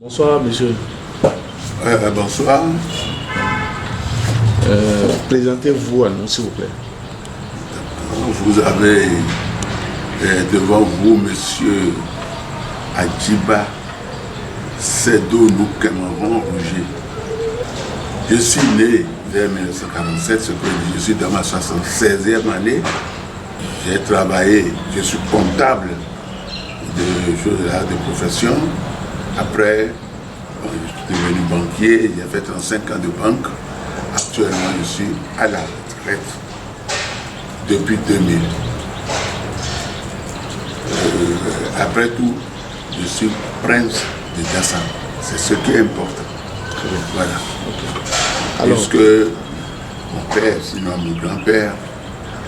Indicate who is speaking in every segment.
Speaker 1: Bonsoir, monsieur.
Speaker 2: Bonsoir.
Speaker 1: Présentez-vous à nous, s'il vous plaît.
Speaker 2: Vous avez devant vous monsieur Adjiba Seydou Cameron Rouget. Je suis né vers 1947, ce que je suis dans ma 76e année. J'ai travaillé, je suis comptable de profession. Après, je suis devenu banquier, j'ai fait 35 ans de banque. Actuellement, je suis à la retraite depuis 2000. Après tout, je suis prince de Dassa. C'est ce qui est important. Voilà. Okay. Alors, puisque mon père, sinon mon grand-père,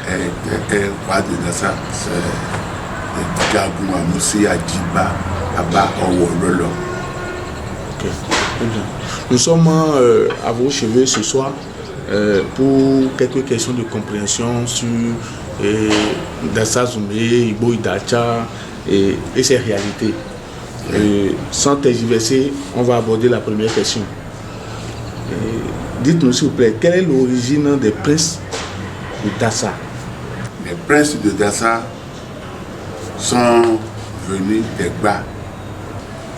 Speaker 2: est roi de Dassa, c'est Gabou Amoussi Adjiba Abba Owololo.
Speaker 1: Ok, très bien. Nous sommes à vos cheveux ce soir pour quelques questions de compréhension sur Dassa Zoumé, Ibo Idacha et ses réalités. Sans tergiverser, on va aborder la première question. Dites-nous s'il vous plaît, quelle est l'origine des princes de Dassa?
Speaker 2: Les princes de Dassa sont venus des Bas.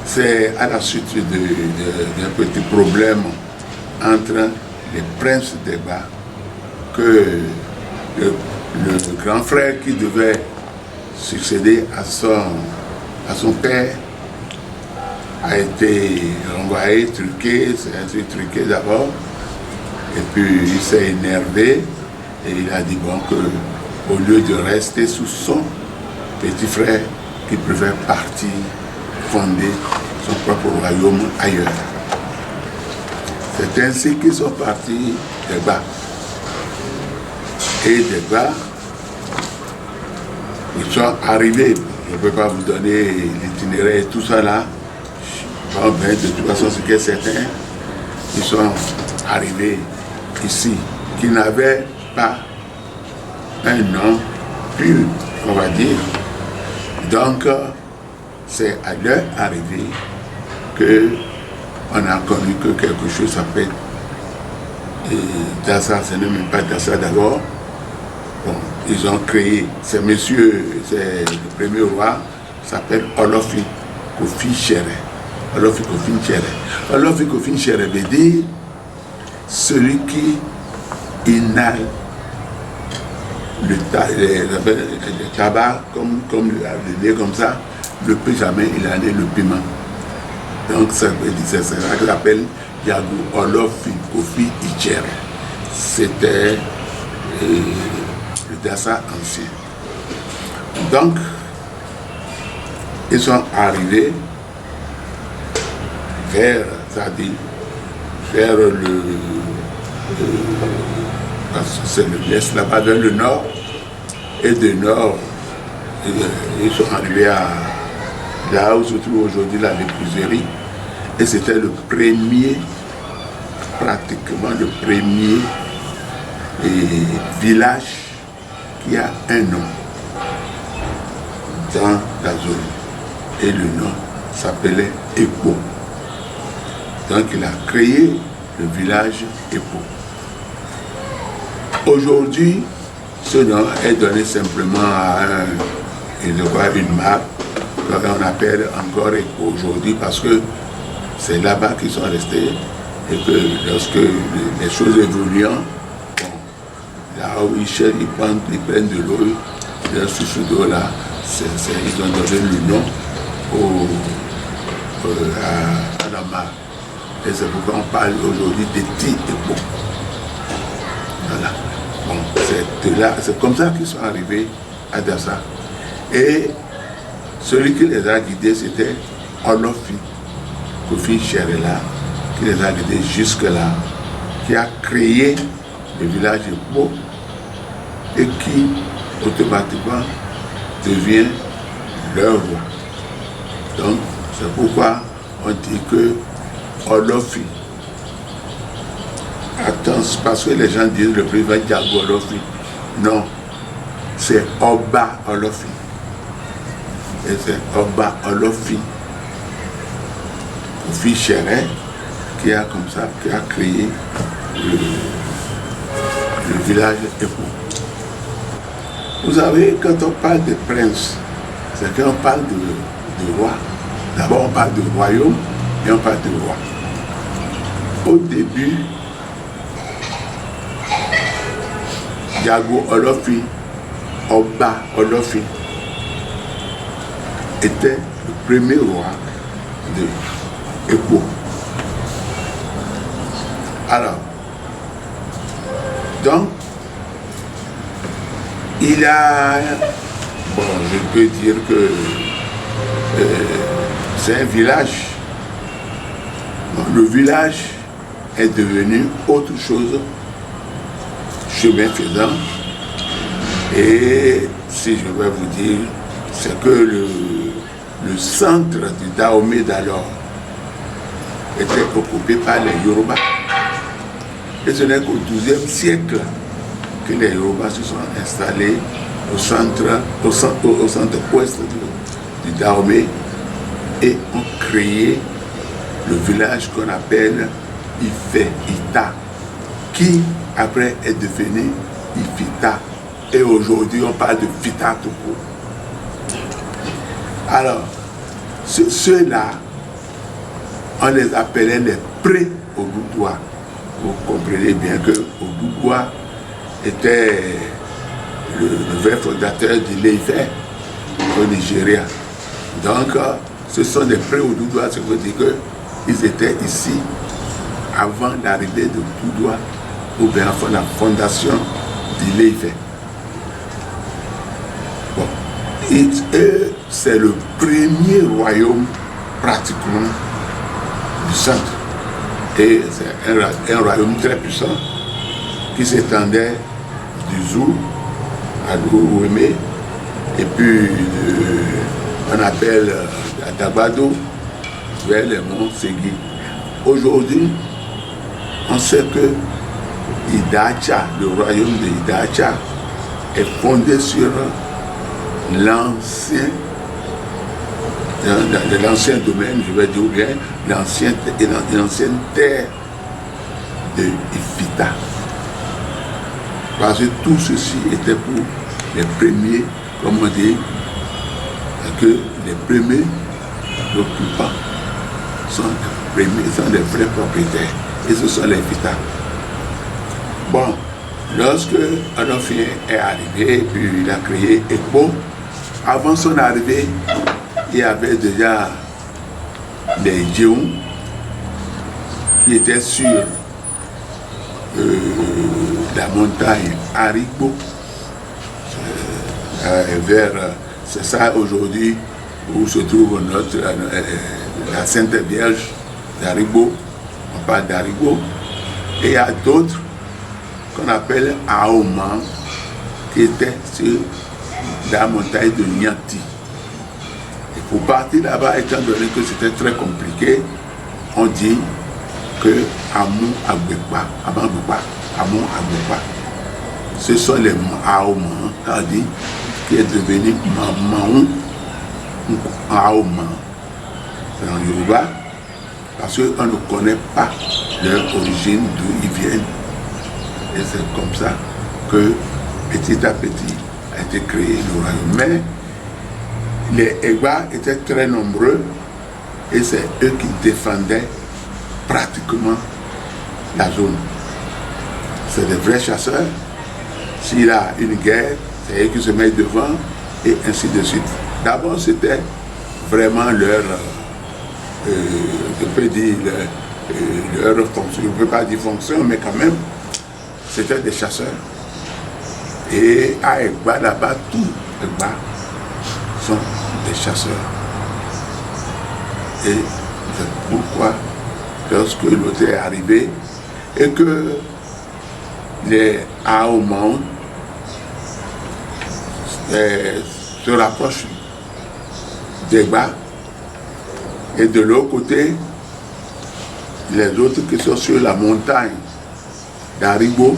Speaker 2: C'est à la suite d'un petit problème entre les princes des Bas que le grand frère qui devait succéder à son père a été renvoyé, truqué, c'est un truc truqué d'abord, et puis il s'est énervé et il a dit bon que au lieu de rester sous son petit frère, qu'il préfère partir fonder son propre royaume ailleurs. C'est ainsi qu'ils sont partis des Bas. Et des Bas, ils sont arrivés, je ne peux pas vous donner l'itinéraire et tout ça là, bon, ben, de toute façon ce qui est certain, ils sont arrivés ici, qui n'avaient pas un nom pur, on va dire. Donc, c'est à leur arrivée qu'on a connu que quelque chose s'appelle Dassa, ce n'est même pas Dassa d'abord. Bon, ils ont créé, c'est le premier roi, s'appelle Olofi Kofi Chere. Olofi Kofi Chere. Olofi Kofi Chere veut dire celui qui inhale le tabac comme le lait comme ça, ne peut jamais inhaler le piment. Donc c'est ça qu'on appelle Yagou Olofi Kofi Ichere. C'était le Dassa ancien. Donc, ils sont arrivés vers c'est le l'est là-bas, vers le nord, et de nord, ils sont arrivés à là où se trouve aujourd'hui la léproserie, et c'était le premier, pratiquement le premier village qui a un nom dans la zone, et le nom s'appelait Epo. Donc il a créé le village Epo. Aujourd'hui, ce nom est donné simplement à une map qu'on appelle encore Epo aujourd'hui parce que c'est là-bas qu'ils sont restés et que lorsque les choses évoluent, bon, là où ils prennent de l'eau, leur souffle d'eau là, ils ont donné le nom à la map. Et c'est pourquoi on parle aujourd'hui de Ti Epo. Voilà. Bon, c'est comme ça qu'ils sont arrivés à Dassa. Et celui qui les a guidés, c'était Olofi Kofi Cherela, qui les a guidés jusque-là, qui a créé le village Epo et qui automatiquement devient leur roi. Donc, c'est pourquoi on dit que Olofi. Attention, parce que les gens disent le président Diago Olofi. Non, c'est Oba Olofi. Et c'est Oba Olofi Kofi Chéret qui a comme ça, qui a créé le village Epo. Vous savez, quand on parle de prince, c'est qu'on parle de roi. D'abord, on parle de royaume et on parle de roi. Au début, Diago Olofi, Oba Olofi, était le premier roi de Epo. Alors, donc, il a, bon, je peux dire que c'est un village. Donc, le village est devenu autre chose, chemin faisant. Et si je vais vous dire, c'est que le centre du Dahomey d'alors était occupé par les Yoruba. Et ce n'est qu'au XIIe siècle que les Yoruba se sont installés au centre-ouest du Dahomey et ont créé le village qu'on appelle Ita, qui après est devenu Ifita. Et aujourd'hui, on parle de Fita tout court. Alors, ceux-là, on les appelait les pré-Oduduwa. Vous comprenez bien que Oduduwa était le vrai fondateur de l'Ife au Nigeria. Donc, ce sont des pré-Oduduwa, ça veut dire qu'ils étaient ici avant l'arrivée de Oduduwa, ou bien avant la fondation de l'Ife. Bon, c'est le premier royaume pratiquement du centre. Et c'est un royaume très puissant qui s'étendait du Zou à l'Ouémé et puis on appelle Adabado vers les monts Ségui. Aujourd'hui, on sait que Idacha, le royaume de Idacha, est fondé sur l'ancien domaine, je vais dire bien, l'ancienne terre de Ifita. Parce que tout ceci était pour les premiers, comme on dit, que les premiers occupants sont les vrais propriétaires. Et ce sont les Ifita. Bon, lorsque Olofi est arrivé, puis il a créé Epo, avant son arrivée, il y avait déjà les Djeoum qui étaient sur la montagne Arigbo. C'est ça aujourd'hui où se trouve la Sainte Vierge d'Arigbo. On parle d'Arigbo. Et il y a d'autres qu'on appelle Aoman qui étaient sur la montagne de Nianti. Et pour partir là-bas, étant donné que c'était très compliqué, on dit que Amon Agbekpa, ce sont les Aoman, c'est-à-dire qui est devenu Maman Aoman. C'est en Yoruba, parce qu'on ne connaît pas leur origine, d'où ils viennent. Et c'est comme ça que petit à petit a été créé le royaume. Mais les Egba étaient très nombreux et c'est eux qui défendaient pratiquement la zone. C'est des vrais chasseurs. S'il a une guerre, c'est eux qui se mettent devant et ainsi de suite. D'abord, c'était vraiment leur, je peux dire, leur fonction. Je ne peux pas dire fonction, mais quand même, c'était des chasseurs. Et à Egba, là-bas, tous Egba sont des chasseurs. Et c'est pourquoi, lorsque l'autre est arrivé, et que les Aoman se rapprochent d'Egba, et de l'autre côté, les autres qui sont sur la montagne d'Arigbo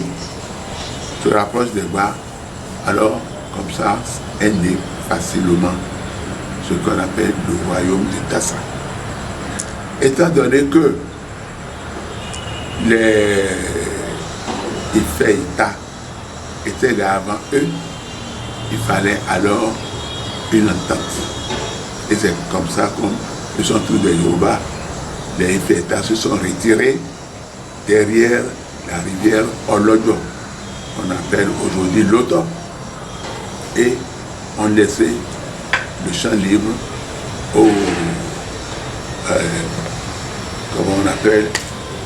Speaker 2: se rapprochent d'Egba. Alors, comme ça, est né facilement ce qu'on appelle le royaume de Tassa. étant donné que les Ifeïta étaient là avant eux, il fallait alors une entente. Et c'est comme ça que sont tous des Yoruba. Les Ifeïta se sont retirés derrière la rivière Olojo, qu'on appelle aujourd'hui l'Oto, et on laissait le champ libre aux, comment on appelle,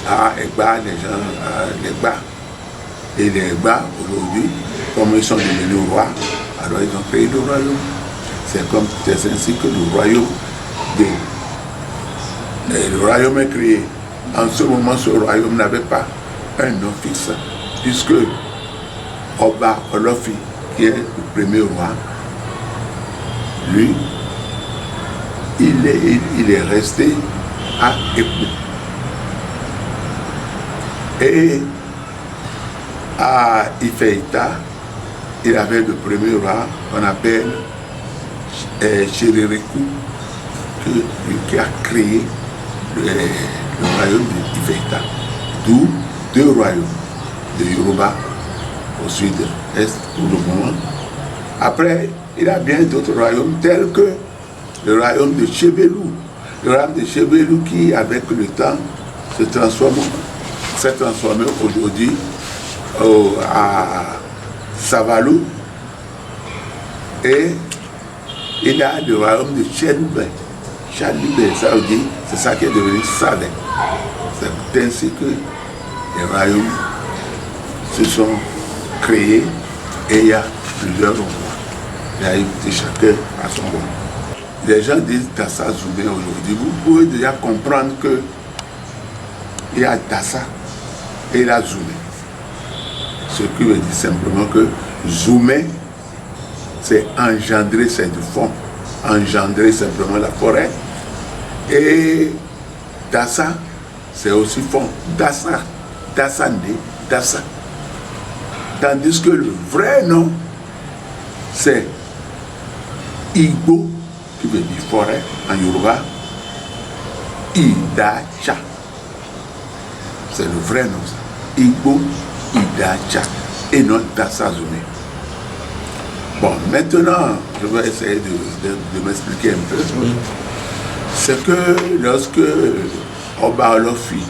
Speaker 2: à Egba, les gens à l'Egba. Et les Egba, aujourd'hui, comme ils sont devenus rois, alors ils ont créé le royaume. C'est ainsi que le royaume le royaume est créé. En ce moment, ce royaume n'avait pas un nom fixe, puisque Oba Olofi, qui est le premier roi, lui, il est resté à Ekpo. Et à Ifeïta, il avait le premier roi qu'on appelle Chirireku, qui a créé le royaume d'Ifeïta. D'où deux royaumes, de Yoruba au sud, est pour le moment. Après, il y a bien d'autres royaumes tels que le royaume de Chebelou. Le royaume de Chebelou qui, avec le temps, s'est transformé aujourd'hui à Savalou. Et il y a le royaume de Chelubé. Chelubé, ça veut dire, c'est ça qui est devenu Salé. C'est ainsi que les royaumes se sont créés et il y a plusieurs rois. Il y a eu chacun à son roi. Les gens disent Dassa Zoumé aujourd'hui. Vous pouvez déjà comprendre que il y a Dassa et il y a Zoumé. Ce qui veut dire simplement que Zoumé, c'est engendrer, c'est du fond. Engendrer simplement la forêt. Et Dassa, c'est aussi fond. Dassa, Dassandé, Dassa. Tandis que le vrai nom, c'est Igbo, qui veut dire forêt en Yoruba, Idacha. C'est le vrai nom, ça. Igbo, Idacha, et non Dassa Zoumé. Bon, maintenant, je vais essayer de m'expliquer un peu. Oui. C'est que lorsque Oba Olofi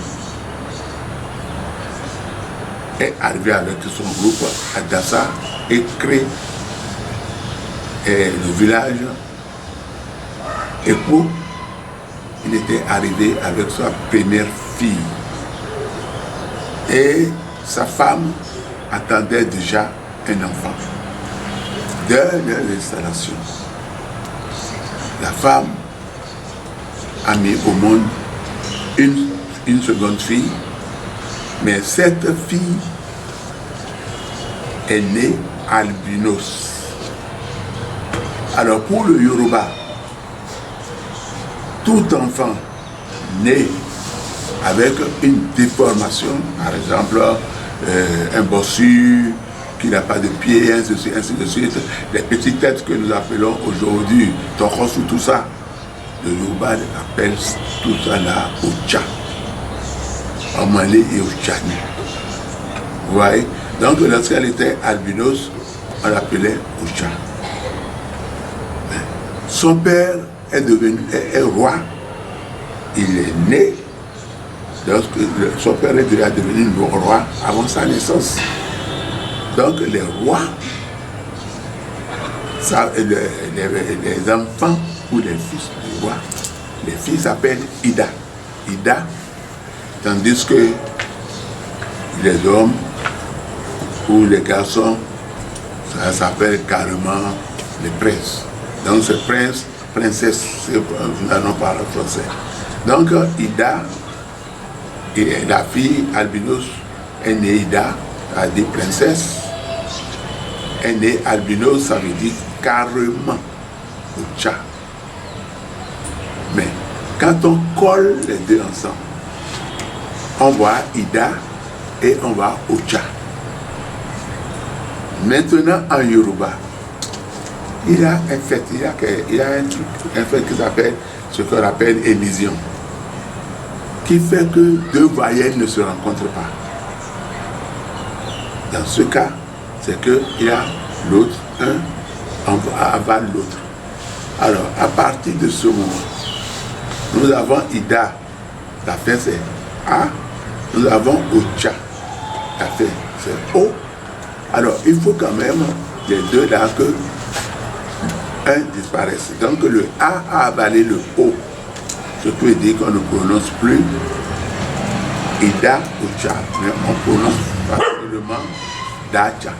Speaker 2: est arrivé avec son groupe à Dassa et crée le village Ekpo, il était arrivé avec sa première fille. Et sa femme attendait déjà un enfant. Dès l'installation, la femme a mis au monde une seconde fille, mais cette fille est née albinos. Alors pour le Yoruba, tout enfant né avec une déformation, par exemple un bossu, qui n'a pas de pied, ainsi de suite, les petites têtes que nous appelons aujourd'hui, Tokos ou tout ça, le Yoruba appelle tout ça là Ocha, Omalé et Ochani. Vous voyez? Donc lorsqu'elle était albinos, on l'appelait Ocha. Son père est devenu roi. Il est né lorsque son père est déjà devenu roi avant sa naissance. Donc les rois, les enfants ou les fils du roi, les filles s'appellent Ida. Ida, tandis que les hommes ou les garçons, ça s'appelle carrément les princes. Donc c'est prince, princesse, non pas le français. Donc Ida, et la fille albinos est née Ida, a dit princesse. Est née albinos, ça veut dire carrément Ocha. Mais quand on colle les deux ensemble, on voit Ida et on voit Ocha. Maintenant en Yoruba, il y a un fait, il y a un truc, un fait qui s'appelle ce qu'on appelle émission. qui fait que deux voyelles ne se rencontrent pas. Dans ce cas, c'est qu'il y a l'autre, un avale l'autre. Alors, à partir de ce moment, nous avons Ida, la fin c'est A, nous avons Ocha, la fin c'est O. Alors, il faut quand même les deux là que un disparaisse. Donc, le A avalé le O. Ce qui veut dire qu'on ne prononce plus Ida Ocha, mais on prononce facilement Dacha.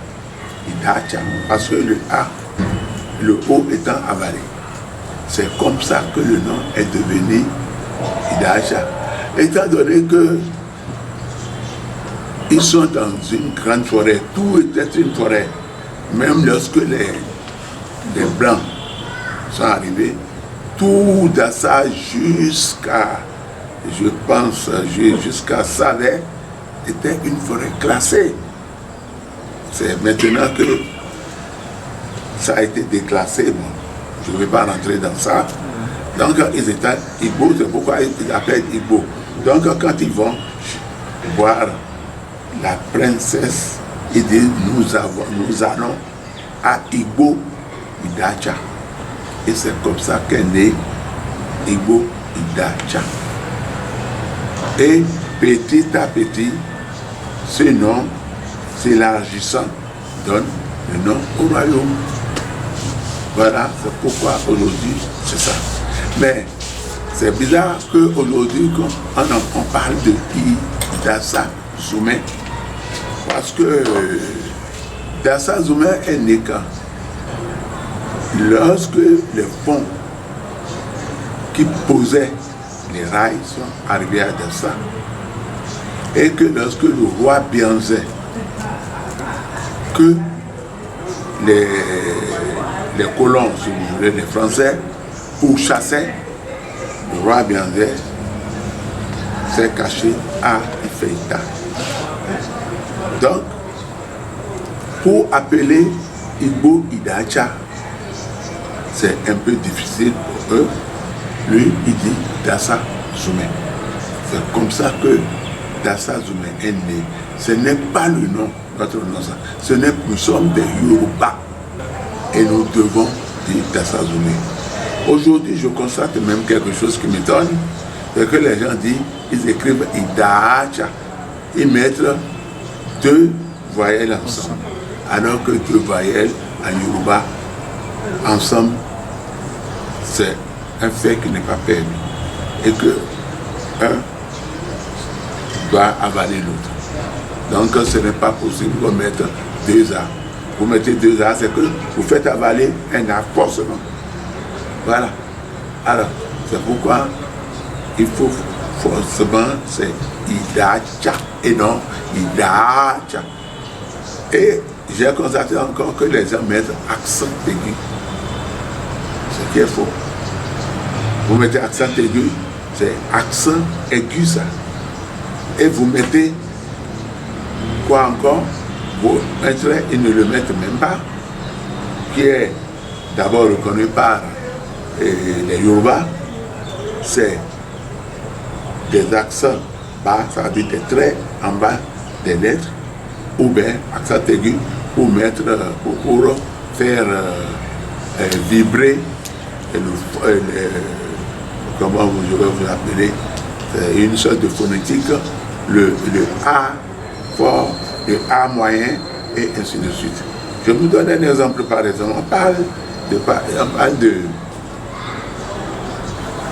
Speaker 2: Idacha, parce que le A, le O étant avalé. C'est comme ça que le nom est devenu Idacha. Étant donné que ils sont dans une grande forêt, tout était une forêt. Même lorsque les Blancs sont arrivés, tout Dassa jusqu'à, je pense, jusqu'à Salé, était une forêt classée. C'est maintenant que ça a été déclassé. Bon, je ne vais pas rentrer dans ça. Donc, ils étaient Igbo, c'est pourquoi ils appellent Igbo. Donc, quand ils vont voir la princesse, ils disent nous allons à Igbo Idacha. Et c'est comme ça qu'est né Igbo Idacha. Et petit à petit, ce nom s'élargissant donne le nom au royaume. Voilà, c'est pourquoi aujourd'hui c'est ça. Mais c'est bizarre qu'aujourd'hui on parle de Dassa Zoumé. Parce que Dassa Zoumé est né quand? Lorsque les fonds qui posaient les rails sont arrivés à Dassa. Et que lorsque le roi Bianzé, que les colons, si vous voulez, les Français, pourchassaient, le roi Bianzé s'est caché à Ifeïta. Donc, pour appeler Igbo Idacha, c'est un peu difficile pour eux. Lui, il dit Dassa Zoumé. C'est comme ça que Dassa Zoumé est né. Ce n'est pas le nom, notre nom. Nous sommes des Yoruba et nous devons dire Dassa Zoumé. Aujourd'hui, je constate même quelque chose qui m'étonne, c'est que les gens disent, ils écrivent Idacha, ils mettent deux voyelles ensemble, alors que deux voyelles en Yoruba ensemble, c'est un fait qui n'est pas permis et que un doit avaler l'autre. Donc ce n'est pas possible de mettre deux A. Vous mettez deux A, c'est que vous faites avaler un A forcément. Voilà. Alors, c'est pourquoi il faut forcément, c'est Idacha et non Idacha. Et j'ai constaté encore que les gens mettent accent aigu. Ce qui est faux. Vous mettez accent aigu, c'est accent aigu ça. Et vous mettez quoi encore? Vous mettez, ils ne le mettent même pas, qui est d'abord reconnu par les Yoruba, c'est des accents bas, ça veut dire des traits en bas des lettres, ou bien accent aigu pour mettre, pour faire vibrer comment je vais vous appeler, c'est une sorte de phonétique, le A fort, le A moyen et ainsi de suite. Je vous donne un exemple par exemple. On parle de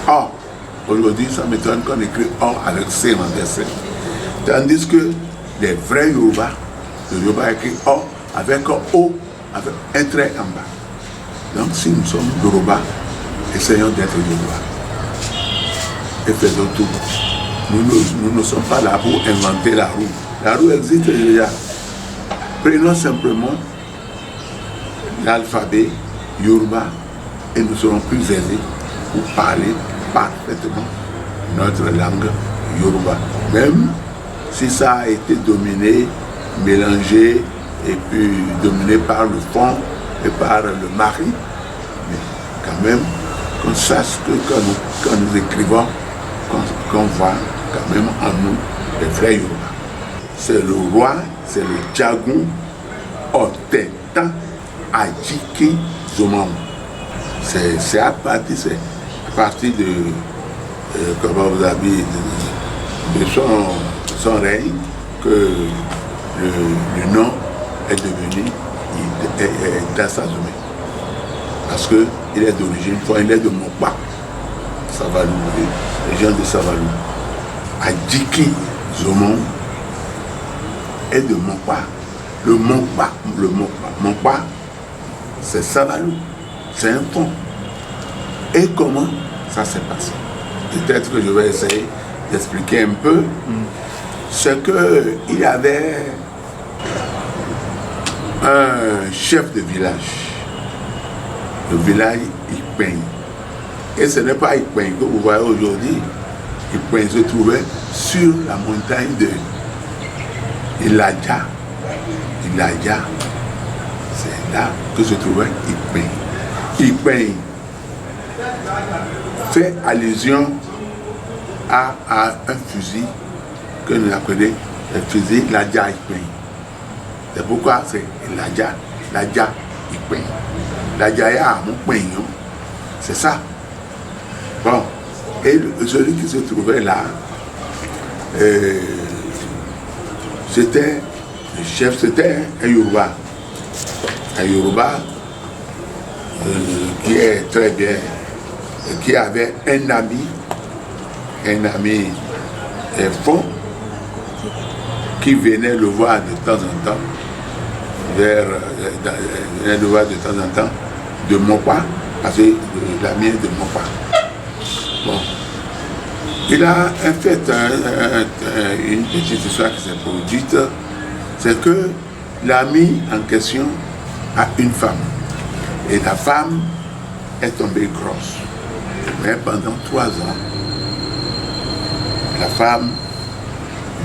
Speaker 2: O. Aujourd'hui, ça m'étonne qu'on écrit O avec C en dessin. Tandis que les vrais Yoruba, le Yoruba écrit O avec un O, avec un trait en bas. Donc si nous sommes Yoruba, essayons d'être Yoruba. Et faisons tout. Nous ne sommes pas là pour inventer la roue. La roue existe déjà. Prenons simplement l'alphabet Yoruba et nous serons plus aisés pour parler parfaitement notre langue Yoruba. Même si ça a été dominé, mélangé et puis dominé par le fond et par le mari, mais quand même qu'on sache que quand nous écrivons, qu'on voit quand même en nous, les frères Yoruba. C'est le roi, c'est le Djagun Otetan Adjiki Zoman. C'est à partir de comment vous avez de son règne que le nom est devenu Dassazoumé. Parce qu'il est d'origine, il est de Mokpa, Savalou, les gens de Savalou. Adjiki Zoman est de Mokpa. Le Mokpa, c'est Savalou, c'est un pont. Et comment ça s'est passé? Peut-être que je vais essayer d'expliquer un peu. C'est qu'il y avait un chef de village, le village Ikpeng. Et ce n'est pas Ikpeng que vous voyez aujourd'hui. Ikpeng se trouvait sur la montagne de Iladja. Iladja, c'est là que se trouvait Ikpeng. Ikpeng fait allusion à un fusil que nous appelons le fusil Ladja Ikpeng. C'est pourquoi c'est Ladja Ikpeng. Ladja ya Ikpeng, c'est ça. Bon, et celui qui se trouvait là, c'était le chef, c'était un Yoruba. Un Yoruba qui est très bien, qui avait un ami fond, qui venait le voir de temps en temps, de Mokpa, parce que l'ami est de Mokpa. Bon. Il a fait une petite histoire qui s'est produite, c'est que l'ami en question a une femme. Et la femme est tombée grosse. Mais pendant 3 ans, la femme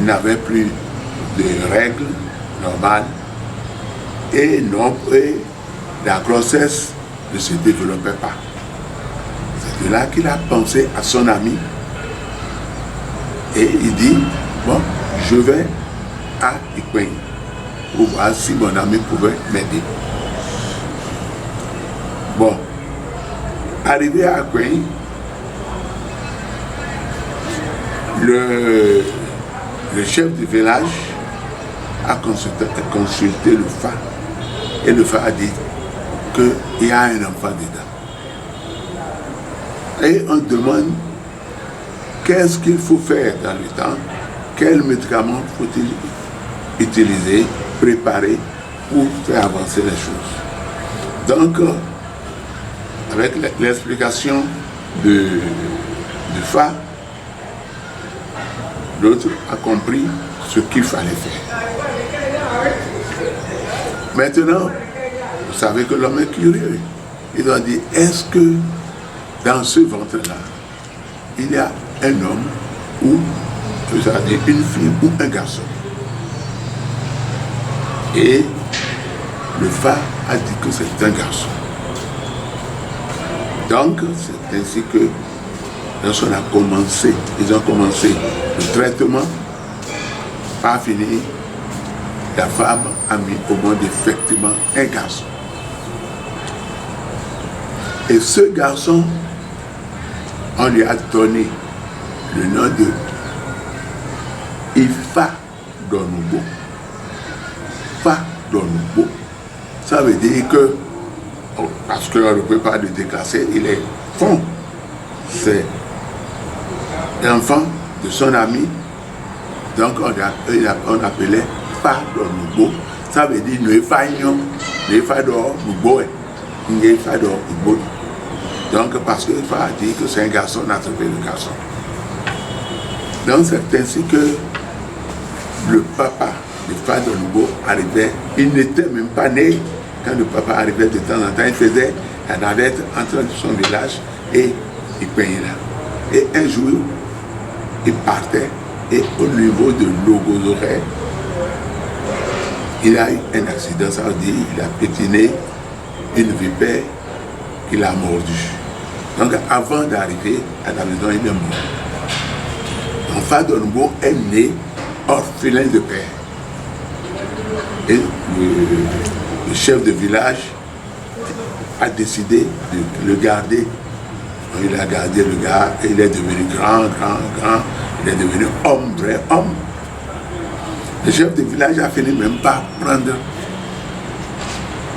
Speaker 2: n'avait plus de règles normales et la grossesse ne se développait pas. C'est de là qu'il a pensé à son ami et il dit, bon, je vais à Ikpeng pour voir si mon ami pouvait m'aider. Bon, arrivé à Ikpeng, le chef du village a consulté le Fa et le Fa a dit qu'il y a un enfant dedans. Et on demande qu'est-ce qu'il faut faire dans le temps, quels médicaments faut-il utiliser, préparer pour faire avancer les choses. Donc, avec l'explication du Fa, l'autre a compris ce qu'il fallait faire. Maintenant, vous savez que l'homme est curieux. Il doit dire, est-ce que dans ce ventre-là, il y a un homme ou, c'est-à-dire une fille ou un garçon? Et le Fa a dit que c'est un garçon. Donc, c'est ainsi que lorsqu'on a commencé, ils ont commencé le traitement, pas fini, la femme a mis au monde effectivement un garçon. Et ce garçon, on lui a donné le nom de Ifa Donubo. Ifa Donubo. Ça veut dire que, parce qu'on ne peut pas le déclasser, il est fond. C'est l'enfant de son ami. Donc on appelait Ifa Donubo. Ça veut dire Ifa Donubo. Donc parce qu'il faut dire que c'est un garçon, on a trouvé le garçon. Donc c'est ainsi que le papa de Ifa Donubo arrivait. Il n'était même pas né quand le papa arrivait de temps en temps. Il faisait la navette entre son village et Ikpeng là. Et un jour, il partait et au niveau de Logozoré, il a eu un accident, ça veut dire il a pétiné une vipère qui l'a mordu. Donc avant d'arriver à la maison, il est mort. Donc Fadongo est né orphelin de père. Et le chef de village a décidé de le garder. Il a gardé le gars, et il est devenu grand, il est devenu homme, vrai homme. Le chef de village a fini même par prendre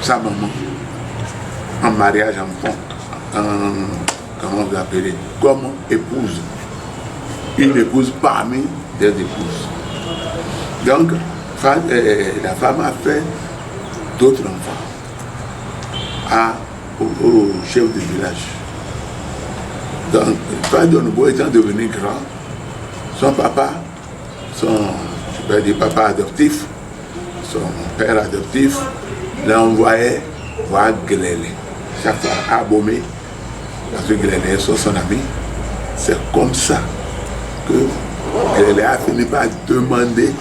Speaker 2: sa maman en mariage, comment vous appelez, comme épouse. Une épouse parmi des épouses. Donc, la femme a fait d'autres enfants au chef de village. Donc, Fadongo étant devenu grand, son papa, je peux dire papa adoptif, son père adoptif, l'a envoyé voir Glélé. Chaque fois à Abomey, parce que Glélé est son ami. C'est comme ça que Glélé a fini par demander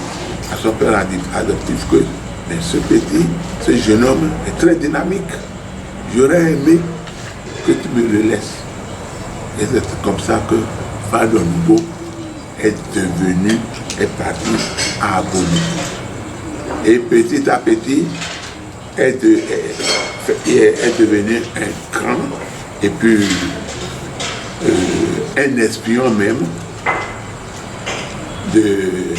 Speaker 2: à son père adoptif que mais ce jeune homme est très dynamique. J'aurais aimé que tu me le laisses. Et c'est comme ça que Fadongo est parti à Abomey. Et petit à petit, est devenu un grand et puis un espion même du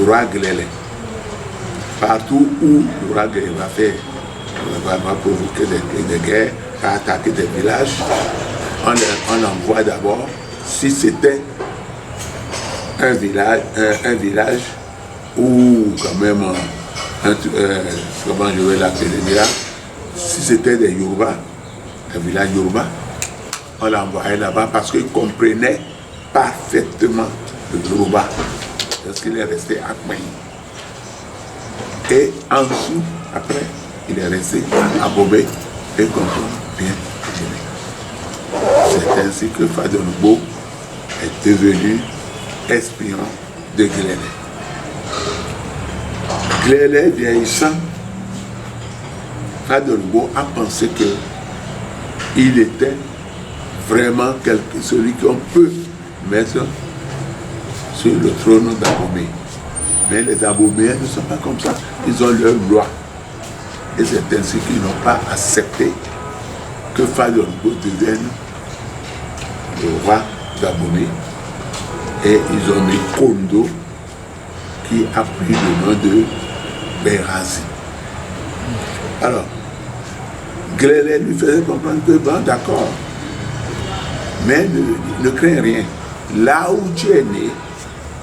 Speaker 2: roi Glélé. Partout où le roi Glélé va provoquer des guerres, va attaquer des villages, on envoie d'abord, si c'était un village où quand même, comment je vais l'appeler là, si c'était des Yoruba, un village Yoruba, on l'envoyait là-bas parce qu'il comprenait parfaitement le Yoruba, parce qu'il est resté à Kouaï. Et ensuite, après, il est resté à Abomey et comprend bien. C'est ainsi que Fadongo est devenu espion de Glélé. Glélé vieillissant, Fadongo a pensé qu'il était vraiment celui qu'on peut mettre sur le trône d'Abomey. Mais les Aboméens ne sont pas comme ça, ils ont leur loi. Et c'est ainsi qu'ils n'ont pas accepté que Fadongo devienne le roi d'Abomey. Et ils ont mis Kondo qui a pris le nom de Berazi. Alors, Glélé lui faisait comprendre que bon, d'accord, mais ne crains rien. Là où tu es né,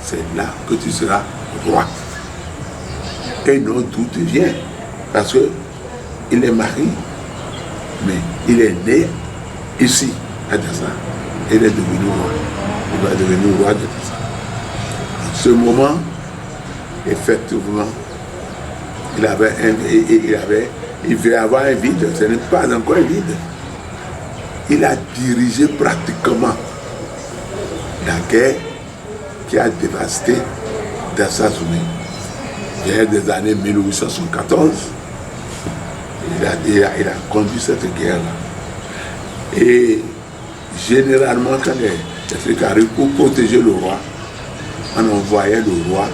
Speaker 2: c'est là que tu seras roi. Et non d'où tu viens. Parce qu'il est marié, mais il est né ici, à Dassa. Il est devenu roi. Il va devenir roi de Dassa. En ce moment, effectivement, il veut avoir un vide, ce n'est pas encore un vide. Il a dirigé pratiquement la guerre qui a dévasté Dassa-Zoumé. Il y a des années 1874, il a conduit cette guerre-là. Et généralement, quand les trucs arrivent pour protéger le roi, on envoyait le roi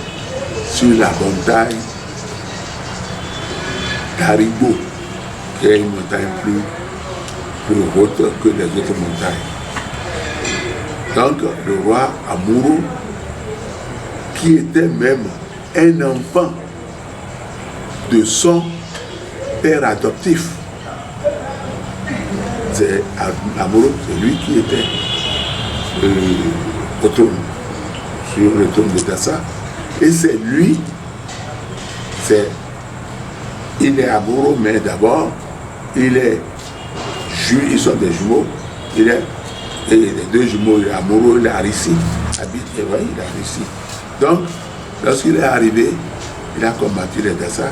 Speaker 2: sur la montagne d'Aribo, qui est une montagne plus haute que les autres montagnes. Donc le roi Amuro, qui était même un enfant de son père adoptif, c'est Amuro, c'est lui qui était au trône, sur le trône de Dassa. Et c'est lui, il est Amuro, mais d'abord, ils sont des jumeaux. Et les deux jumeaux, il est Amuro, il est Arissi, habite, et voilà, il est Arissi. Donc, lorsqu'il est arrivé, il a combattu les Dassa.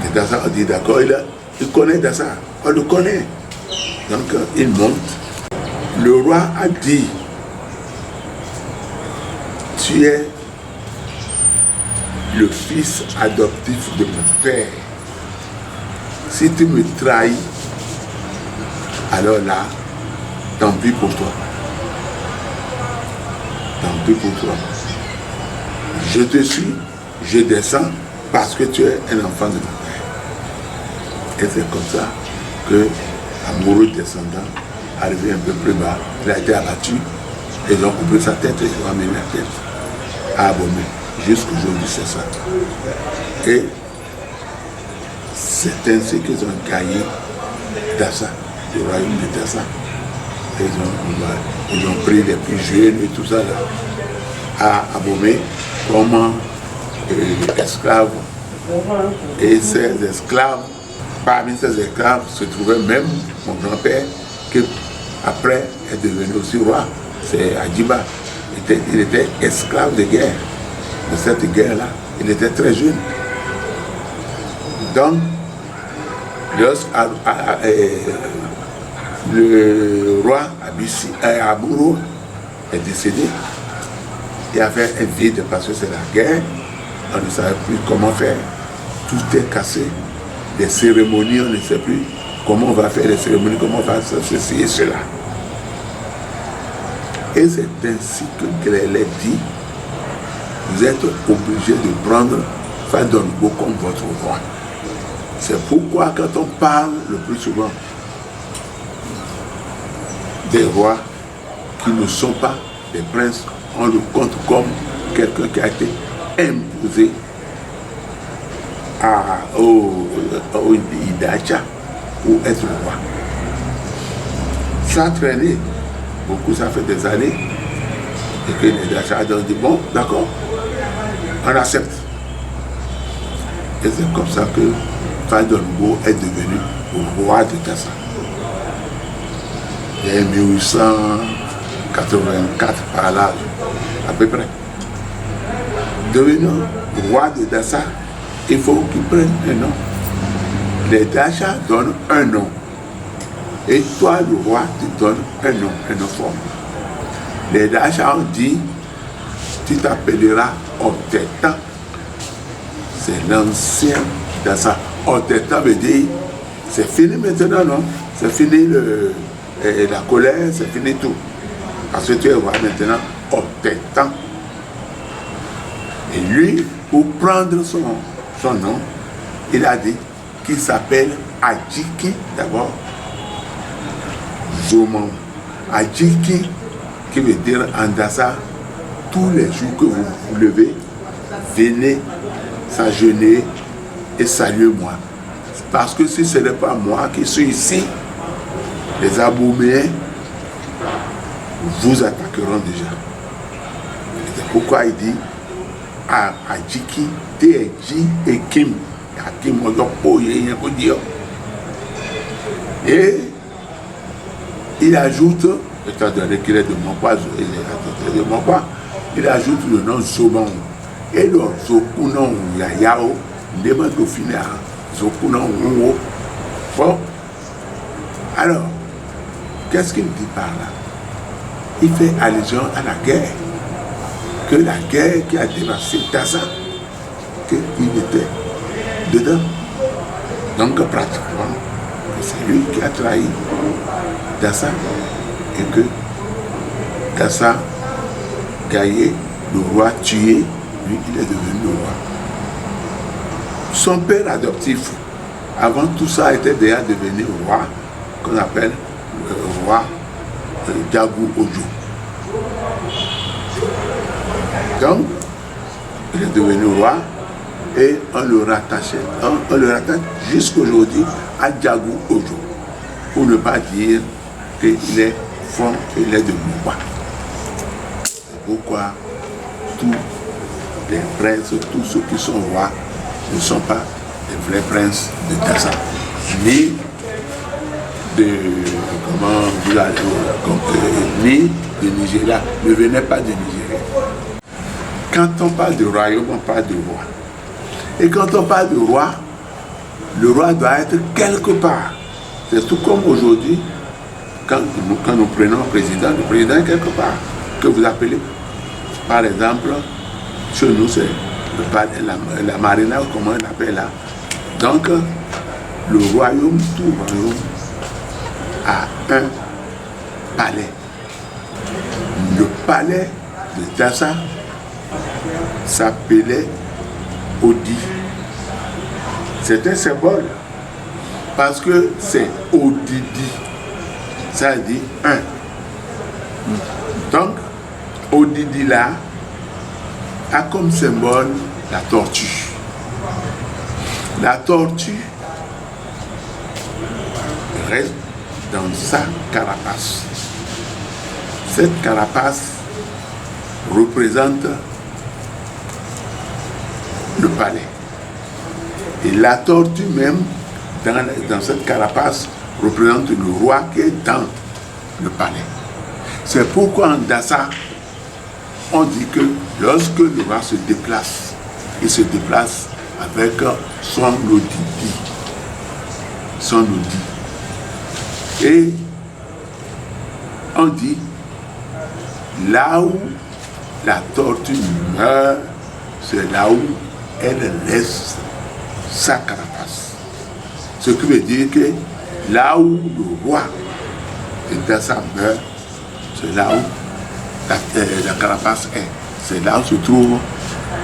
Speaker 2: Les Dassa ont dit d'accord, il connaît Dassa, on le connaît. Donc, il monte. Le roi a dit, tu es le fils adoptif de mon père. Si tu me trahis, alors là, tant pis pour toi. tant pis pour toi. Je te suis, je descends parce que tu es un enfant de mon père. Et c'est comme ça que, amoureux descendant, arrivé un peu plus bas, il a été abattu, et ils ont coupé sa tête et ils ont amené la tête à Abomey. Jusqu'aujourd'hui, c'est ça. Et c'est ainsi qu'ils ont gagné Dassa, le royaume de Dassa. Ils ont pris les plus jeunes et tout ça là, à Abomey comme esclaves. Et ces esclaves, parmi ces esclaves se trouvait même mon grand-père, qui après est devenu aussi roi, c'est Adjiba. Il était esclave de guerre, de cette guerre-là. Il était très jeune. Donc, le roi Abouro est décédé. Il y avait un vide parce que c'est la guerre. On ne savait plus comment faire. Tout est cassé. Les cérémonies, on ne sait plus comment on va faire les cérémonies, comment on va faire ceci et cela. Et c'est ainsi que Grellet dit, vous êtes obligé de prendre Fadongo comme votre roi. C'est pourquoi quand on parle le plus souvent des rois qui ne sont pas des princes, on le compte comme quelqu'un qui a été imposé au Idacha pour être le roi. Ça a traîné, beaucoup, ça fait des années, et que l'Idacha a dit bon, d'accord, on accepte. Et c'est comme ça que Fadongo est devenu roi de Dassa. Et 1884 par là, à peu près. Devenu roi de Dassa, il faut qu'il prenne un nom. Les Dacha donnent un nom. Et toi, le roi, tu donnes un nom forme. Les Dacha ont dit, tu t'appelleras Otetan. C'est l'ancien Dassa. Otetan veut dire, c'est fini maintenant, non? C'est fini la colère, c'est fini tout. Parce que tu es roi maintenant, Otetan. Et lui, pour prendre son nom, il a dit qu'il s'appelle Adjiki d'abord. Zoman. Adjiki, qui veut dire en Dassa, tous les jours que vous vous levez, venez s'agenouiller et saluer moi. Parce que si ce n'est pas moi qui suis ici, les Aboméens vous attaqueront déjà. C'est pourquoi il dit à Adjiki, T-J et Kim. Kim, et il ajoute, étant donné qu'il est de mon pas, il ajoute le nom Zoban. Et le Zokunon Yayao, il demande au final Zokunon Ouo. Bon, alors, qu'est-ce qu'il dit par là? Il fait allusion à la guerre. Que la guerre qui a dévasté Dassa, qu'il était dedans. Donc pratiquement, c'est lui qui a trahi Dassa et que Dassa gagné, le roi tué, lui il est devenu le roi. Son père adoptif, avant tout ça, était déjà devenu roi, qu'on appelle le roi Djagou Ojo. Donc, il est devenu roi et on le rattache jusqu'aujourd'hui à Djagou Ojo, pour ne pas dire qu'il est fond, il est de Mouba. C'est pourquoi tous les princes, tous ceux qui sont rois, ne sont pas des vrais princes de Dassa, ni de, ni de Nigeria, ne venez pas de Nigeria. Quand on parle de royaume, on parle de roi. Et quand on parle de roi, le roi doit être quelque part. C'est tout comme aujourd'hui, quand nous prenons le président est quelque part. Que vous appelez, par exemple, chez nous, c'est la marina, comment on appelle là. Donc, le royaume, tout royaume, a un palais. Le palais de Dassa s'appelait Odi. C'est un symbole parce que c'est Odidi. Ça dit un. Donc, Odidi là a comme symbole la tortue. La tortue reste dans sa carapace. Cette carapace représente le palais. Et la tortue même, dans cette carapace, représente le roi qui est dans le palais. C'est pourquoi en Dassa, on dit que lorsque le roi se déplace, il se déplace avec son odidi. Son odi. Et on dit, là où la tortue meurt, c'est là où elle laisse sa carapace. Ce qui veut dire que là où le roi de Dassa meurt, c'est là où la carapace est. C'est là où se trouve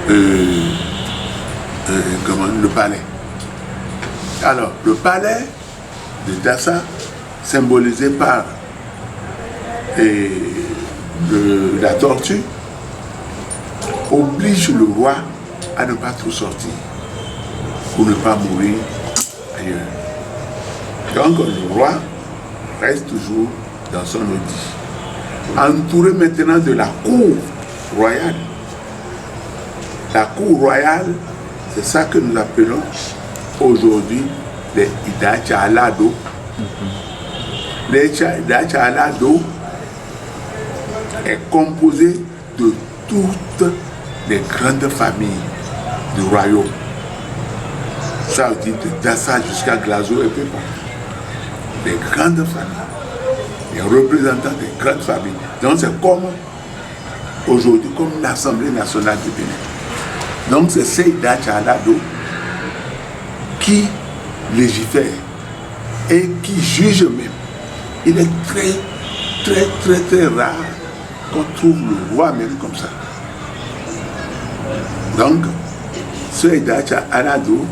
Speaker 2: le palais. Alors, le palais de Dassa, symbolisé par la tortue, oblige le roi à ne pas trop sortir pour ne pas mourir ailleurs. Donc le roi reste toujours dans son odi, entouré maintenant de la cour royale. La cour royale, c'est ça que nous appelons aujourd'hui les Idacha Alado. Les Idacha Alado est composé de toutes les grandes familles du royaume. Ça veut dire de Dassa jusqu'à Glazo et peu partout. Les grandes familles, les représentants des grandes familles. Donc c'est comme aujourd'hui, comme l'Assemblée nationale du Bénin. Donc c'est Seyda Tchalado qui légifère et qui juge même. Il est très rare qu'on trouve le roi même comme ça. Donc, Seyda Tchalado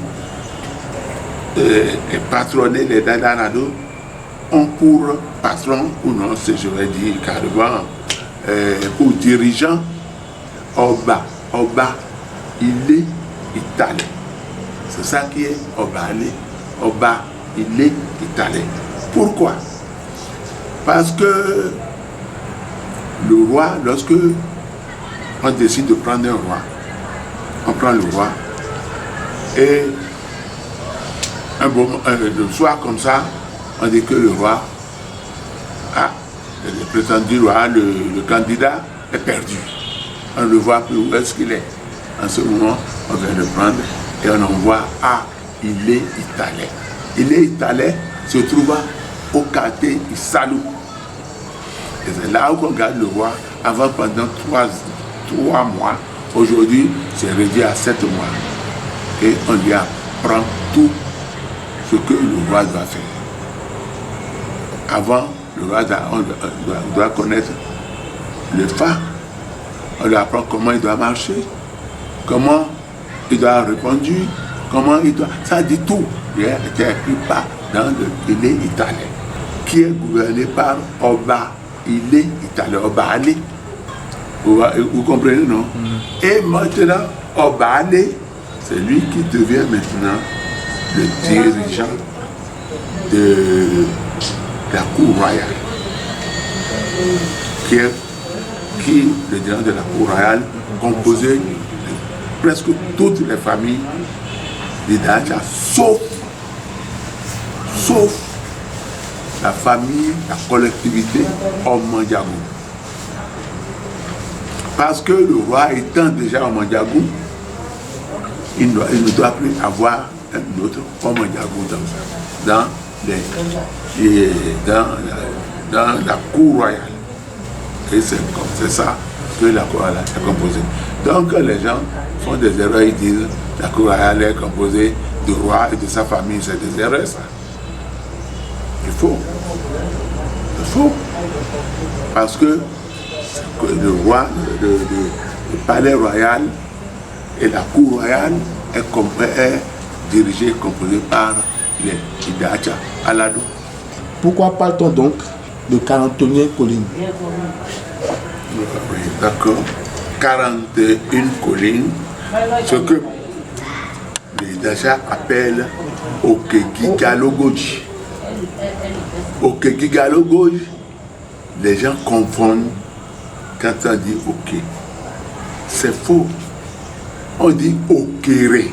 Speaker 2: et patronné les Dadarado ont pour patron, ou non, je vais dire carrément, pour dirigeant, Oba Ile Italien. C'est ça qui est Oba Ile Italien. Pourquoi? Parce que le roi, lorsque on décide de prendre un roi, on prend le roi et le soir comme ça, on dit que le roi, le prétendu roi, le candidat est perdu. On ne le voit plus où est-ce qu'il est. En ce moment, on vient le prendre et on envoie à Ile Italien. Ile Italien se trouve au quartier Issalou. Et c'est là où on garde le roi avant pendant 3 mois. Aujourd'hui, c'est réduit à 7 mois. Et on lui apprend tout ce que le roi doit faire. Avant, le roi doit connaître le phare. On lui apprend comment il doit marcher, comment il doit répondre, comment il doit... Ça dit tout. Il a été écrit dans le Ile Italien, qui est gouverné par Oba Ile Italien, Oba Ali. Vous comprenez, non? Et maintenant, Oba Ali, c'est lui qui devient maintenant le dirigeant de la cour royale. Le dirigeant de la cour royale, composé de presque toutes les familles d'Idacha, sauf la famille, la collectivité Omandiagou. Parce que le roi étant déjà Omandiagou, il ne doit plus avoir un autre Omandiagou dans la cour royale. Et c'est ça que la cour royale est composée. Donc les gens font des erreurs, ils disent la cour royale est composée du roi et de sa famille. C'est des erreurs, ça. Il faut. Parce que Le roi, le palais royal et la cour royale est dirigé, composé par les Idacha Alado.
Speaker 1: Pourquoi parle-t-on donc de 41 collines?
Speaker 2: Oui, d'accord. 41 collines, ce que les Idacha appellent Okegigalogoji. Okegigalogoji, les gens confondent quand on dit ok. C'est faux. On dit Okere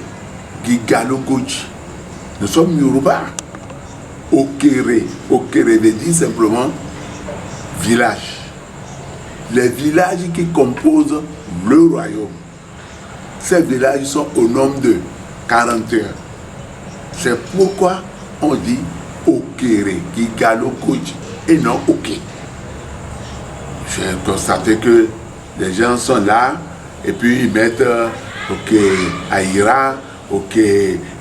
Speaker 2: Gigalogoji. Nous sommes Yoruba. Okere. Okere veut dire simplement village. Les villages qui composent le royaume. Ces villages sont au nombre de 41. C'est pourquoi on dit Okere Gigalogoji et non Ok. J'ai constaté que les gens sont là et puis ils mettent Ok Aïra, Ok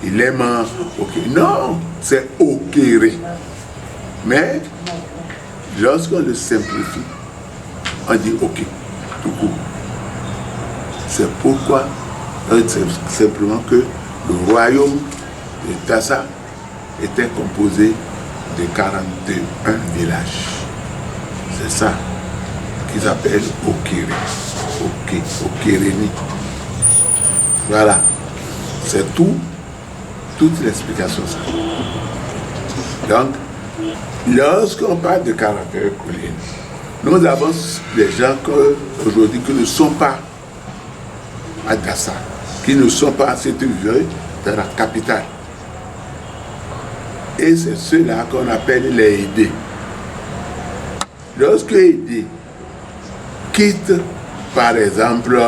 Speaker 2: Ilema, Ok. Non, c'est Okere. Mais lorsqu'on le simplifie, on dit Ok, tout court. C'est pourquoi c'est simplement que le royaume de Tassa était composé de 41 villages. C'est ça qu'ils appellent Okere. Ok, Okereni. Voilà. C'est tout, toute l'explication. Donc, lorsqu'on parle de 41 collines, nous avons des gens aujourd'hui qui ne sont pas à Dassa, qui ne sont pas à cette ville dans la capitale. Et c'est ceux-là qu'on appelle les aidés. Lorsque les aidés quittent, par exemple,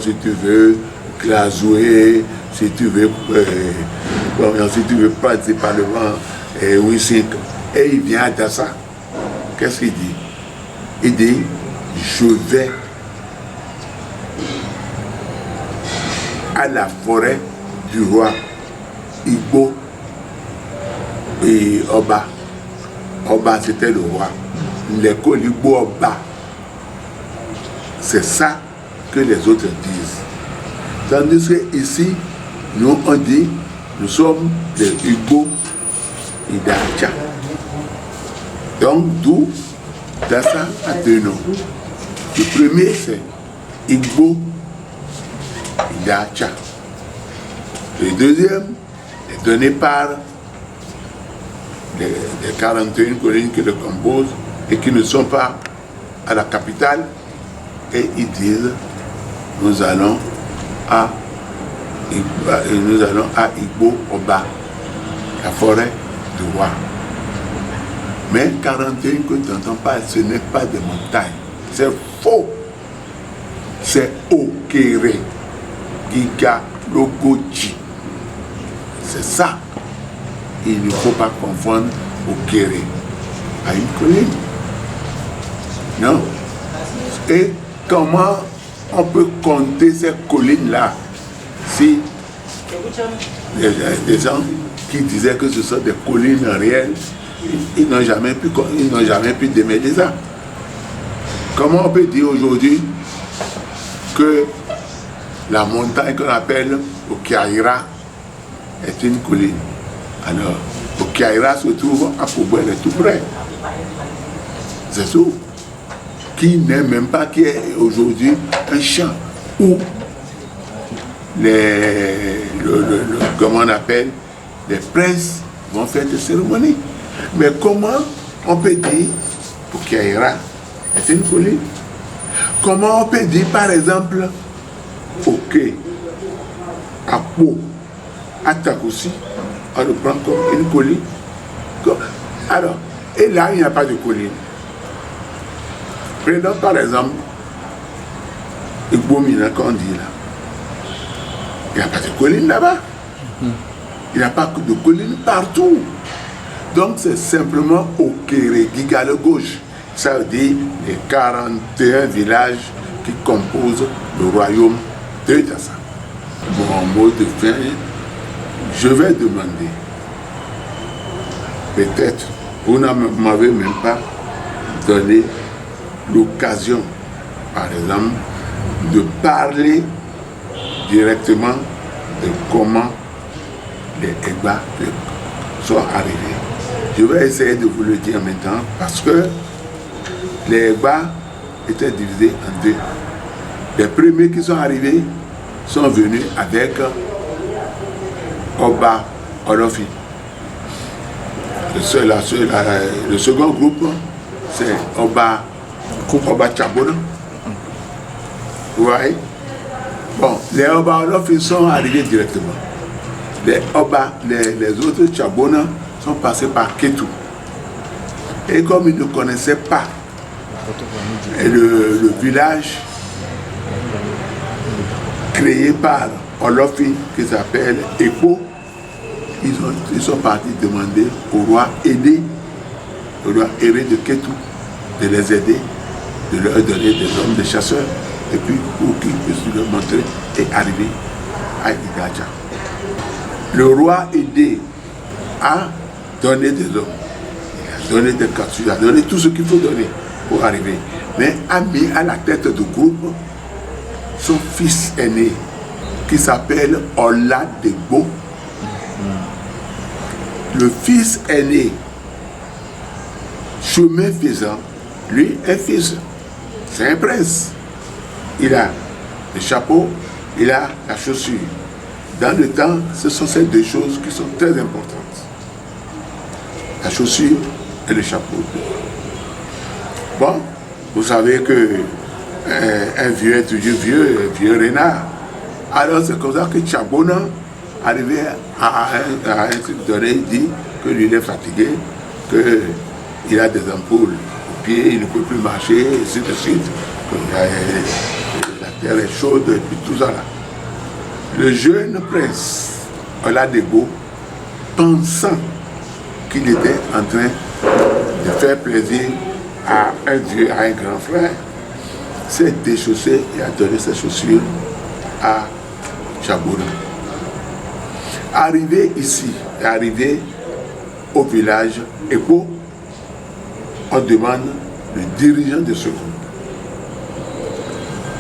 Speaker 2: si tu veux, Glazoué, si tu veux principalement Wissink, et il vient à Dassa, qu'est-ce qu'il dit? Il dit, je vais à la forêt du roi Igbo et Oba. Oba, c'était le roi. L'école Igbo Oba. C'est ça que les autres disent. Tandis que ici, nous on dit, nous sommes des Igbo Idacha. Donc, d'où Dassa a deux noms. Le premier, c'est Igbo Idacha. Le deuxième est donné par les 41 collines qui le composent et qui ne sont pas à la capitale. Et ils disent, nous allons à Igbo Oba, la forêt du roi. Mais 41 que tu n'entends pas, ce n'est pas des montagnes. C'est faux. C'est Okere Gigalogoji. C'est ça. Il ne faut pas confondre Okere à une colline. Non. Et comment on peut compter ces collines-là si des gens qui disaient que ce sont des collines réelles, ils n'ont jamais pu démêler ça. Comment on peut dire aujourd'hui que la montagne qu'on appelle Okiaira est une colline? Alors, Okiaira se trouve à Kobo, elle est tout près. C'est tout. Qui n'est même pas, qui est aujourd'hui un champ où comment on appelle, les princes vont faire des cérémonies. Mais comment on peut dire Okiaira est une colline? Comment on peut dire par exemple Ok, Apo, Atakoussi, on le prend comme une colline? Alors, et là il n'y a pas de colline. Prenons par exemple Igbomina qu'on dit là. Il n'y a pas de colline là-bas. Il n'y a pas de colline partout. Donc c'est simplement Okere Gigalogoji. Ça veut dire les 41 villages qui composent le royaume de Dassa. Mon mot de fin, je vais demander, peut-être, vous ne m'avez même pas donné l'occasion par exemple, de parler directement de comment les Egba sont arrivés. Je vais essayer de vous le dire maintenant parce que les Egba étaient divisés en deux. Les premiers qui sont arrivés sont venus avec Oba Olofi. Le second groupe, c'est Oba Tchabona. Vous voyez? Bon, les Oba Olofi sont arrivés directement. Les autres Tchabona sont passés par Ketu. Et comme ils ne connaissaient pas le village créé par Olofi qui s'appelle Epo, ils sont partis demander au roi Aidé, au roi Héré de Ketu, de les aider, de leur donner des hommes, des chasseurs, et puis pour qu'ils puissent leur montrer et arriver à Igaja. Le roi Aidé a donné des hommes, il a donné des captures, il a donné tout ce qu'il faut donner pour arriver, mais a mis à la tête du groupe son fils aîné qui s'appelle Oladegbo. Le fils aîné, chemin faisant, lui est fils, c'est un prince. Il a le chapeau, il a la chaussure. Dans le temps, ce sont ces deux choses qui sont très importantes. La chaussure et le chapeau. Bon, vous savez que un vieux est toujours vieux, un vieux renard. Alors c'est comme ça que Tchabona arrivait à un truc donné, il dit que lui il est fatigué, qu'il a des ampoules aux pieds, il ne peut plus marcher, et ainsi de suite. La terre est chaude et puis tout ça là. Le jeune prince Oladegbo, pensant qu'il était en train de faire plaisir à un vieux, à un grand frère, s'est déchaussé et a donné ses chaussures à Tchabona. Arrivé ici, arrivé au village Epo, on demande le dirigeant de ce groupe.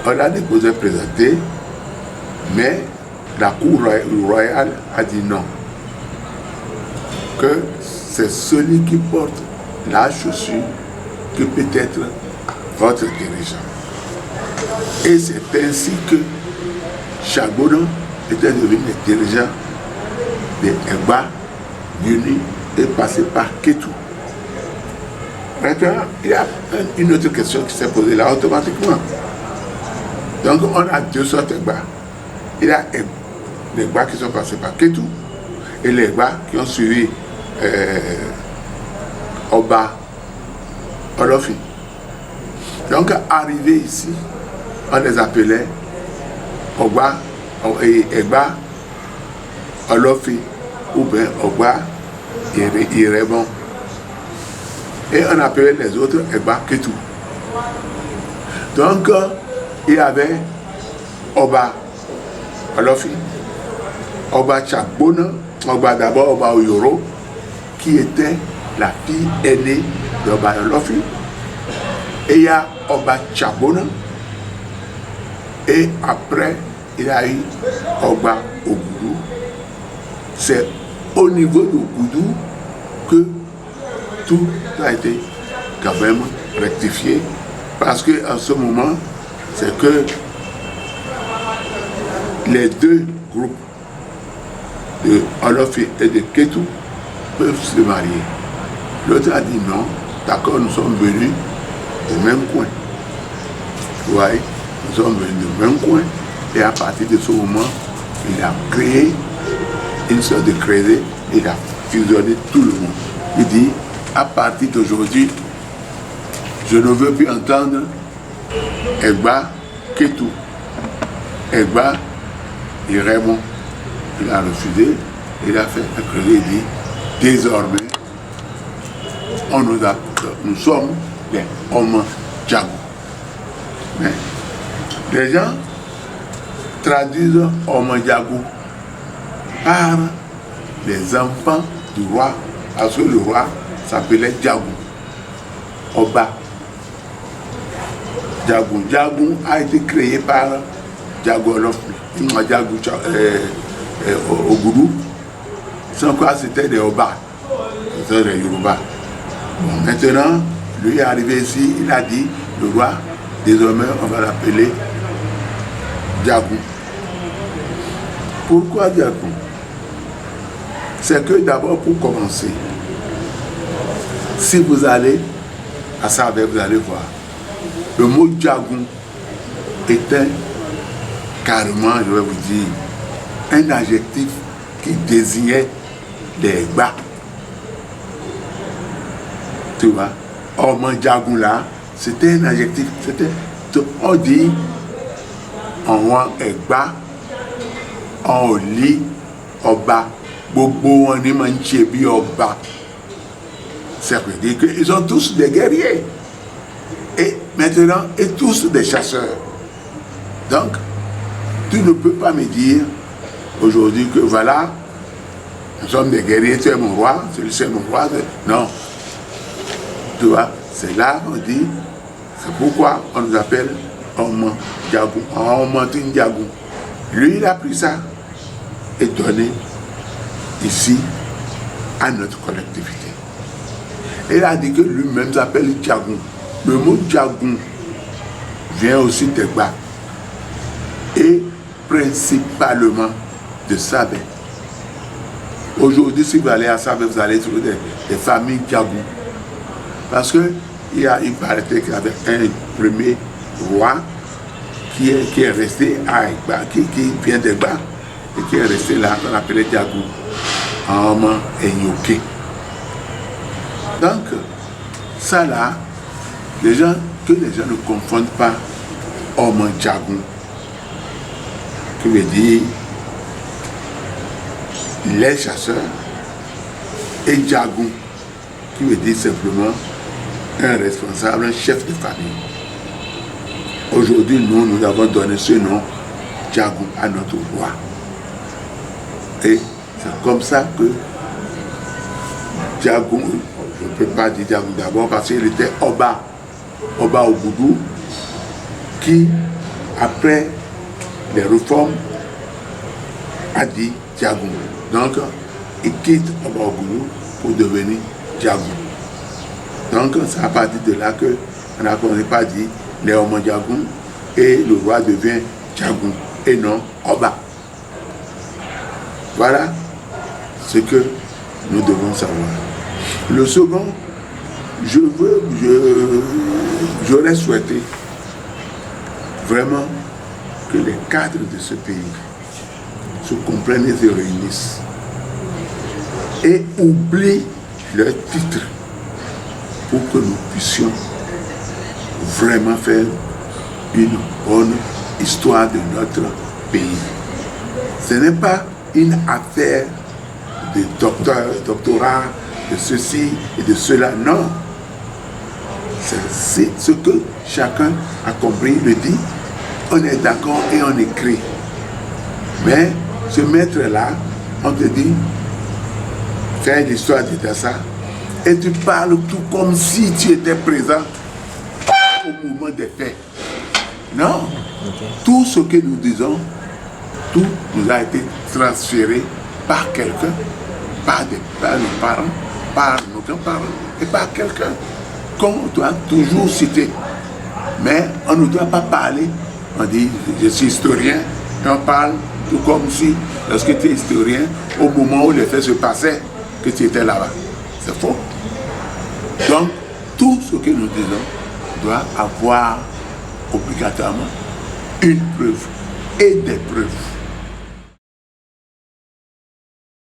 Speaker 2: On l'a déposé présenté, mais la cour royale a dit non. Que c'est celui qui porte la chaussure qui peut être votre dirigeant. Et c'est ainsi que Tchabona était devenu le dirigeant des Egba, Guni et passé par Ketu. Maintenant, il y a une autre question qui s'est posée là automatiquement. Donc on a deux sortes d'Egba. Il y a les Egba qui sont passés par Ketu et les Egba qui ont suivi Oba Olofi. Donc arrivé ici, on les appelait Egba Olofi ou bien Oba Irebon. Et on appelait les autres Egba Ketu. Donc il y avait Oba Olofi, Oba Tchabona, d'abord Oba Oyoro, qui était la fille aînée d'Oba Olofi. Et il y a Oba Tchabona. Et après, il y a eu Oba Ogoudou. C'est au niveau d'Ogoudou que tout a été quand même rectifié. Parce qu'en ce moment, c'est que les deux groupes de Olofi et de Ketu peuvent se marier. L'autre a dit non, d'accord, nous sommes venus du même coin. Vous voyez, nous sommes venus du même coin. Et à partir de ce moment, il a créé une sorte de crédit, il a fusionné tout le monde. Il dit, à partir d'aujourd'hui, je ne veux plus entendre Egba Ketu. Egba Irebon. Il a refusé, il a fait un crédit, il dit, désormais, nous sommes les hommes Djagou. Mais les gens traduisent homme Djagou par les enfants du roi, parce que le roi s'appelait Djagou, Oba Djagoun. Djagoun a été créé par Djago Olofli, Djago Ogoudou. Sans quoi c'était des Oba, c'était des Yoruba. Bon, maintenant, lui est arrivé ici, il a dit, le roi, désormais on va l'appeler Djagoun. Pourquoi Djagoun? C'est que d'abord, pour commencer, si vous allez à Sabé, vous allez voir, le mot Djagoun était carrément, je vais vous dire, un adjectif qui désignait les bas. Tu vois, Oman Djagoun là, c'était un adjectif, on dit, on est bas, on lit, Oba, Bobo, on est manchebi, Oba. Ça veut dire qu'ils sont tous des guerriers. Et maintenant, et tous des chasseurs. Donc, tu ne peux pas me dire aujourd'hui que voilà, nous sommes des guerriers, tu es mon roi, celui-ci est mon roi. Non. Tu vois, c'est là qu'on dit, c'est pourquoi on nous appelle Oman Djagoun, Oman Djagoun. Lui, il a pris ça et donné ici à notre collectivité. Il a dit que lui-même s'appelle Djagoun. Le mot Djagoun vient aussi d'Egba et principalement de Sabé. Aujourd'hui, si vous allez à Sabé, vous allez trouver des familles Djagoun. Parce qu'il paraît qu'il y avait un premier roi qui est resté à Egba, qui vient d'Egba et qui est resté là, qu'on appelait Djagoun, Oman Enyoké. Donc, ça là, que les gens ne confondent pas Oman Djagoun, qui veut dire les chasseurs, et Djagoun, qui veut dire simplement un responsable, un chef de famille. Aujourd'hui, nous avons donné ce nom, Djagoun, à notre roi. Et c'est comme ça que Djagoun, je ne peux pas dire Djagoun d'abord parce qu'il était Oba Ogoudou, qui, après les réformes, a dit Djagoun. Donc, il quitte Oba Ogoudou pour devenir Djagoun. Donc, c'est à partir de là qu'on n'a pas dit les Oman Djagoun et le roi devient Djagoun et non Oba. Voilà ce que nous devons savoir. Le second, j'aurais souhaité vraiment que les cadres de ce pays se comprennent et se réunissent et oublient leur titre pour que nous puissions vraiment faire une bonne histoire de notre pays. Ce n'est pas une affaire de doctorat, de ceci et de cela, non. C'est ce que chacun a compris, le dit, on est d'accord et on écrit. Mais ce maître-là, on te dit, fais l'histoire de Dassa, et tu parles tout comme si tu étais présent au moment des faits. Non. Tout ce que nous disons, tout nous a été transféré par quelqu'un, par nos parents, par nos grands-parents et par quelqu'un qu'on doit toujours citer. Mais on ne doit pas parler, on dit je suis historien, et on parle tout comme si, lorsque tu es historien, au moment où les faits se passaient, que tu étais là-bas. C'est faux. Donc, tout ce que nous disons doit avoir obligatoirement une preuve et des preuves.